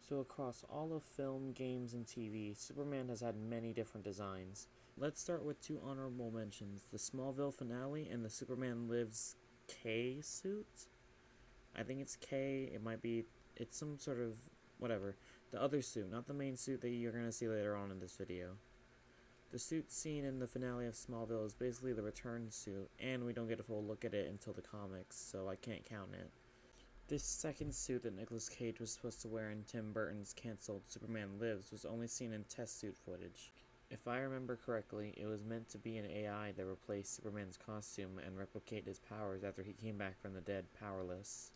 So across all of film, games, and TV, Superman has had many different designs. Let's start with two honorable mentions, the Smallville finale and the Superman Lives K suit? I think it's K, it's some sort of, whatever. The other suit, not the main suit that you're going to see later on in this video. The suit seen in the finale of Smallville is basically the return suit, and we don't get a full look at it until the comics, so I can't count it. This second suit that Nicolas Cage was supposed to wear in Tim Burton's cancelled Superman Lives was only seen in test suit footage. If I remember correctly, it was meant to be an AI that replaced Superman's costume and replicate his powers after he came back from the dead powerless.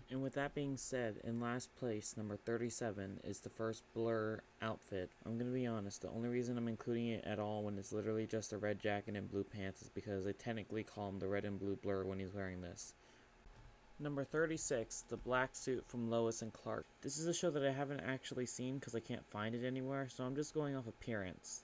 And with that being said, in last place, number 37, is the first Blur outfit. I'm gonna be honest, the only reason I'm including it at all when it's literally just a red jacket and blue pants is because they technically call him the red and blue Blur when he's wearing this. Number 36, the black suit from Lois and Clark. This is a show that I haven't actually seen because I can't find it anywhere, so I'm just going off appearance.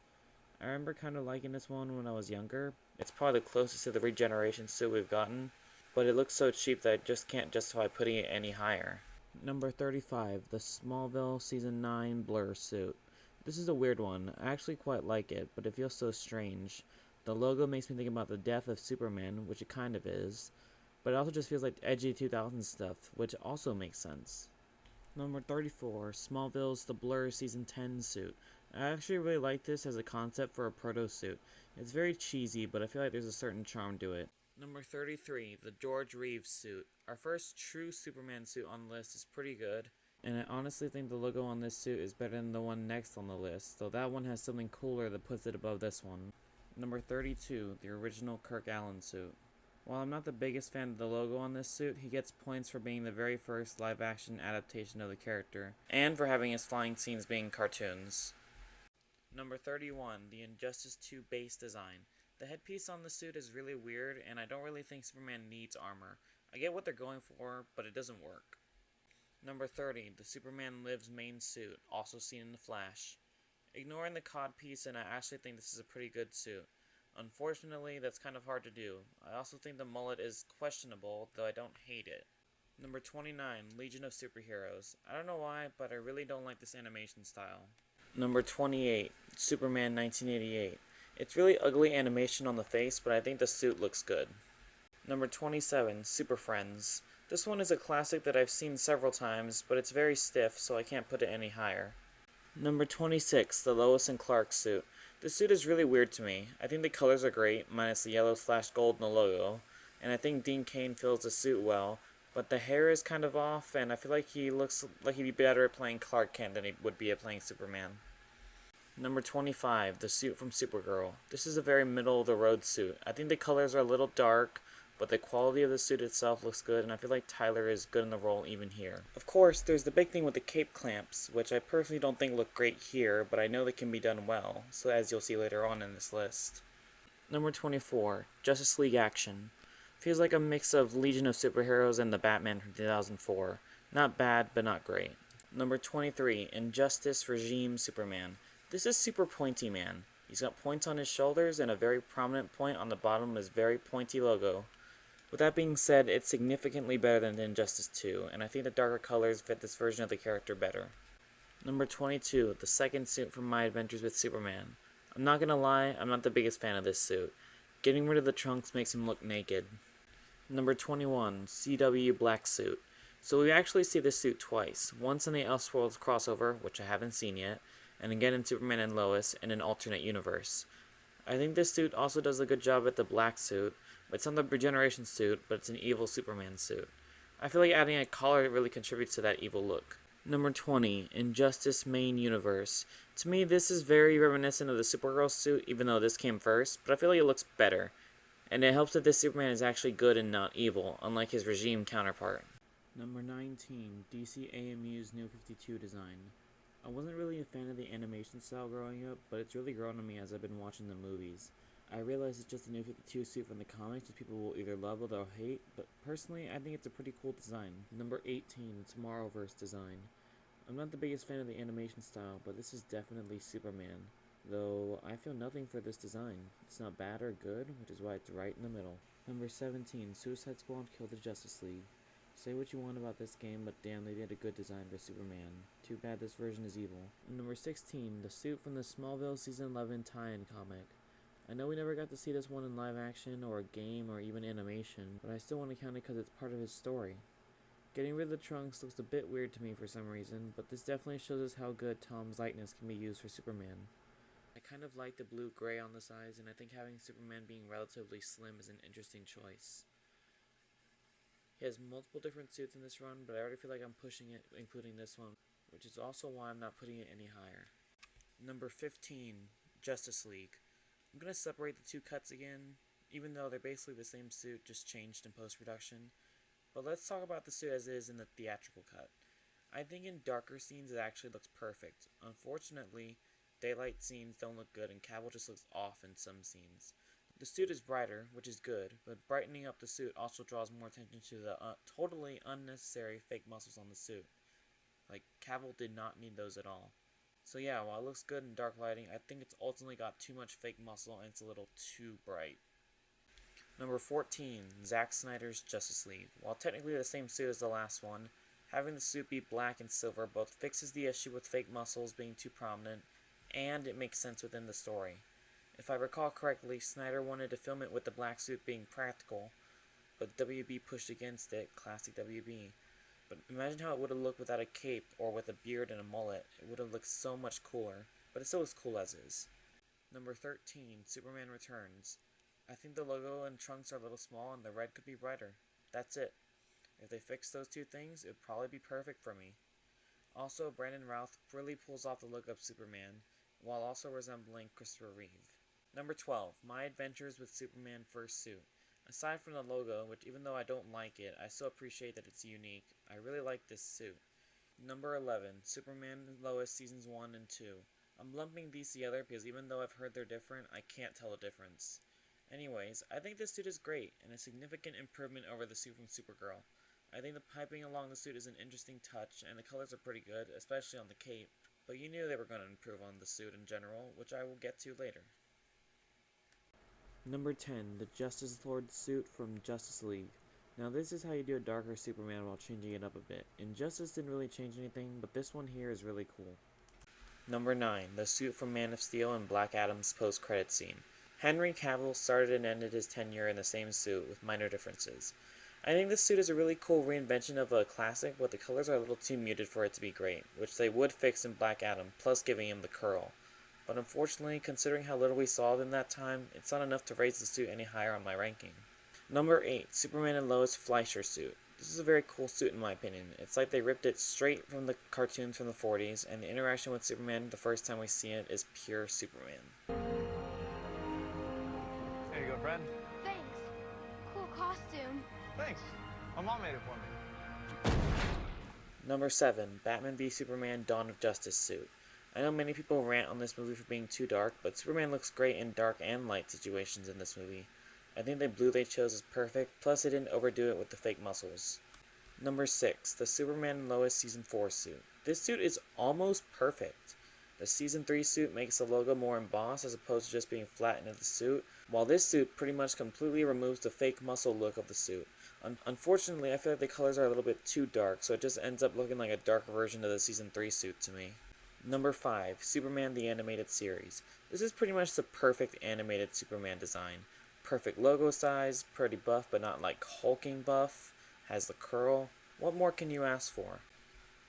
I remember kind of liking this one when I was younger. It's probably the closest to the regeneration suit we've gotten, but it looks so cheap that I just can't justify putting it any higher. Number 35, the Smallville Season 9 Blur suit. This is a weird one. I actually quite like it, but it feels so strange. The logo makes me think about the death of Superman, which it kind of is, but it also just feels like edgy 2000s stuff, which also makes sense. Number 34, Smallville's The Blur Season 10 suit. I actually really like this as a concept for a proto suit. It's very cheesy, but I feel like there's a certain charm to it. Number 33, the George Reeves suit. Our first true Superman suit on the list is pretty good, and I honestly think the logo on this suit is better than the one next on the list, though that one has something cooler that puts it above this one. Number 32, the original Kirk Alyn suit. While I'm not the biggest fan of the logo on this suit, he gets points for being the very first live-action adaptation of the character, and for having his flying scenes being cartoons. Number 31, the Injustice 2 base design. The headpiece on the suit is really weird, and I don't really think Superman needs armor. I get what they're going for, but it doesn't work. Number 30, the Superman Lives main suit, also seen in The Flash. Ignoring the codpiece, and I actually think this is a pretty good suit. Unfortunately, that's kind of hard to do. I also think the mullet is questionable, though I don't hate it. Number 29, Legion of Superheroes. I don't know why, but I really don't like this animation style. Number 28, Superman 1988. It's really ugly animation on the face, but I think the suit looks good. Number 27, Super Friends. This one is a classic that I've seen several times, but it's very stiff, so I can't put it any higher. Number 26, the Lois and Clark suit. This suit is really weird to me. I think the colors are great, minus the yellow / gold in the logo, and I think Dean Cain fills the suit well, but the hair is kind of off, and I feel like he looks like he'd be better at playing Clark Kent than he would be at playing Superman. Number 25, the suit from Supergirl. This is a very middle-of-the-road suit. I think the colors are a little dark, but the quality of the suit itself looks good, and I feel like Tyler is good in the role even here. Of course, there's the big thing with the cape clamps, which I personally don't think look great here, but I know they can be done well, so as you'll see later on in this list. Number 24, Justice League Action. Feels like a mix of Legion of Superheroes and the Batman from 2004. Not bad, but not great. Number 23, Injustice Regime Superman. This is super pointy man. He's got points on his shoulders and a very prominent point on the bottom of his very pointy logo. With that being said, it's significantly better than Injustice 2, and I think the darker colors fit this version of the character better. Number 22, the second suit from My Adventures with Superman. I'm not gonna lie, I'm not the biggest fan of this suit. Getting rid of the trunks makes him look naked. Number 21, CW Black Suit. So we actually see this suit twice, once in the Elseworlds crossover, which I haven't seen yet, and again in Superman and Lois in an alternate universe. I think this suit also does a good job at the black suit. It's not the regeneration suit, but it's an evil Superman suit. I feel like adding a collar really contributes to that evil look. Number 20, Injustice Main Universe. To me, this is very reminiscent of the Supergirl suit, even though this came first, but I feel like it looks better. And it helps that this Superman is actually good and not evil, unlike his regime counterpart. Number 19, DC AMU's New 52 design. I wasn't really a fan of the animation style growing up, but it's really grown on me as I've been watching the movies. I realize it's just a New 52 suit from the comics that people will either love or they'll hate, but personally I think it's a pretty cool design. Number 18, Tomorrowverse design. I'm not the biggest fan of the animation style, but this is definitely Superman. Though I feel nothing for this design. It's not bad or good, which is why it's right in the middle. Number 17, Suicide Squad Kill the Justice League. Say what you want about this game, but damn, they did a good design for Superman. Too bad this version is evil. Number 16, the suit from the Smallville Season 11 tie-in comic. I know we never got to see this one in live action, or a game, or even animation, but I still want to count it because it's part of his story. Getting rid of the trunks looks a bit weird to me for some reason, but this definitely shows us how good Tom's likeness can be used for Superman. I kind of like the blue-gray on the sides, and I think having Superman being relatively slim is an interesting choice. He has multiple different suits in this run, but I already feel like I'm pushing it, including this one, which is also why I'm not putting it any higher. Number 15, Justice League. I'm going to separate the two cuts again, even though they're basically the same suit, just changed in post-production. But let's talk about the suit as it is in the theatrical cut. I think in darker scenes it actually looks perfect. Unfortunately, daylight scenes don't look good and Cavill just looks off in some scenes. The suit is brighter, which is good, but brightening up the suit also draws more attention to the totally unnecessary fake muscles on the suit. Like, Cavill did not need those at all. So yeah, while it looks good in dark lighting, I think it's ultimately got too much fake muscle and it's a little too bright. Number 14, Zack Snyder's Justice League. While technically the same suit as the last one, having the suit be black and silver both fixes the issue with fake muscles being too prominent, and it makes sense within the story. If I recall correctly, Snyder wanted to film it with the black suit being practical, but WB pushed against it, classic WB. But imagine how it would have looked without a cape or with a beard and a mullet. It would have looked so much cooler, but it still looks cool as is. Number 13, Superman Returns. I think the logo and trunks are a little small and the red could be brighter. That's it. If they fix those two things, it would probably be perfect for me. Also, Brandon Routh really pulls off the look of Superman, while also resembling Christopher Reeve. Number 12, My Adventures with Superman First Suit. Aside from the logo, which even though I don't like it, I still appreciate that it's unique, I really like this suit. Number 11, Superman and Lois Seasons 1 and 2. I'm lumping these together because even though I've heard they're different, I can't tell the difference. Anyways, I think this suit is great, and a significant improvement over the suit from Supergirl. I think the piping along the suit is an interesting touch, and the colors are pretty good, especially on the cape, but you knew they were going to improve on the suit in general, which I will get to later. Number 10, the Justice Lord suit from Justice League. Now this is how you do a darker Superman while changing it up a bit. Injustice didn't really change anything, but this one here is really cool. Number 9, the suit from Man of Steel and Black Adam's post-credit scene. Henry Cavill started and ended his tenure in the same suit with minor differences. I think this suit is a really cool reinvention of a classic, but the colors are a little too muted for it to be great, which they would fix in Black Adam, plus giving him the curl. But unfortunately, considering how little we saw of him that time, it's not enough to raise the suit any higher on my ranking. Number 8, Superman and Lois Fleischer suit. This is a very cool suit in my opinion. It's like they ripped it straight from the cartoons from the 40s, and the interaction with Superman the first time we see it is pure Superman. There you go, friend. Thanks. Cool costume. Thanks. My mom made it for me. Number 7, Batman v Superman Dawn of Justice suit. I know many people rant on this movie for being too dark, but Superman looks great in dark and light situations in this movie. I think the blue they chose is perfect, plus they didn't overdo it with the fake muscles. Number 6, the Superman and Lois Season 4 suit. This suit is almost perfect. The Season 3 suit makes the logo more embossed as opposed to just being flat into the suit, while this suit pretty much completely removes the fake muscle look of the suit. Unfortunately, I feel like the colors are a little bit too dark, so it just ends up looking like a darker version of the Season 3 suit to me. Number 5, Superman the Animated Series. This is pretty much the perfect animated Superman design. Perfect logo size, pretty buff but not like hulking buff, has the curl. What more can you ask for?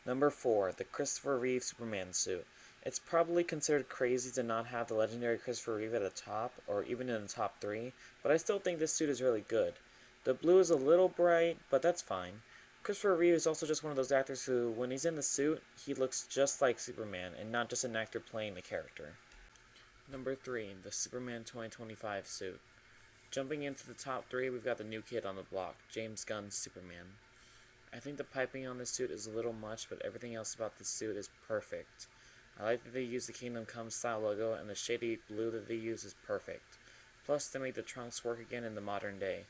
Number 4, the Christopher Reeve Superman suit. It's probably considered crazy to not have the legendary Christopher Reeve at the top, or even in the top 3, but I still think this suit is really good. The blue is a little bright, but that's fine. Christopher Reeve is also just one of those actors who, when he's in the suit, he looks just like Superman, and not just an actor playing the character. Number 3, the Superman 2025 suit. Jumping into the top 3, we've got the new kid on the block, James Gunn's Superman. I think the piping on this suit is a little much, but everything else about this suit is perfect. I like that they use the Kingdom Come style logo, and the shady blue that they use is perfect. Plus, they make the trunks work again in the modern day.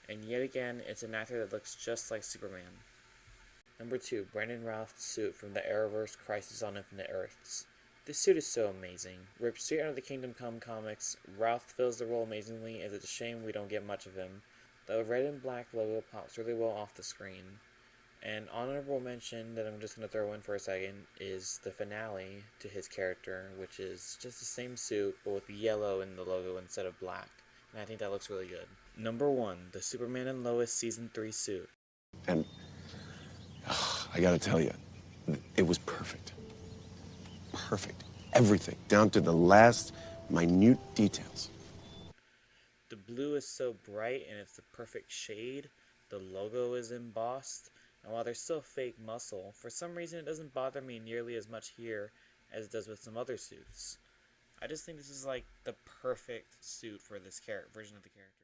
And yet again, it's an actor that looks just like Superman. Number 2, Brandon Routh's suit from the Arrowverse Crisis on Infinite Earths. This suit is so amazing. Ripped straight out of the Kingdom Come comics, Routh fills the role amazingly, and it's a shame we don't get much of him. The red and black logo pops really well off the screen. An honorable mention that I'm just going to throw in for a second is the finale to his character, which is just the same suit, but with yellow in the logo instead of black. And I think that looks really good. Number 1, the Superman and Lois Season 3 suit. And I gotta tell you, it was perfect. Perfect. Everything, down to the last minute details. The blue is so bright and it's the perfect shade. The logo is embossed. And while there's still fake muscle, for some reason it doesn't bother me nearly as much here as it does with some other suits. I just think this is like the perfect suit for this version of the character.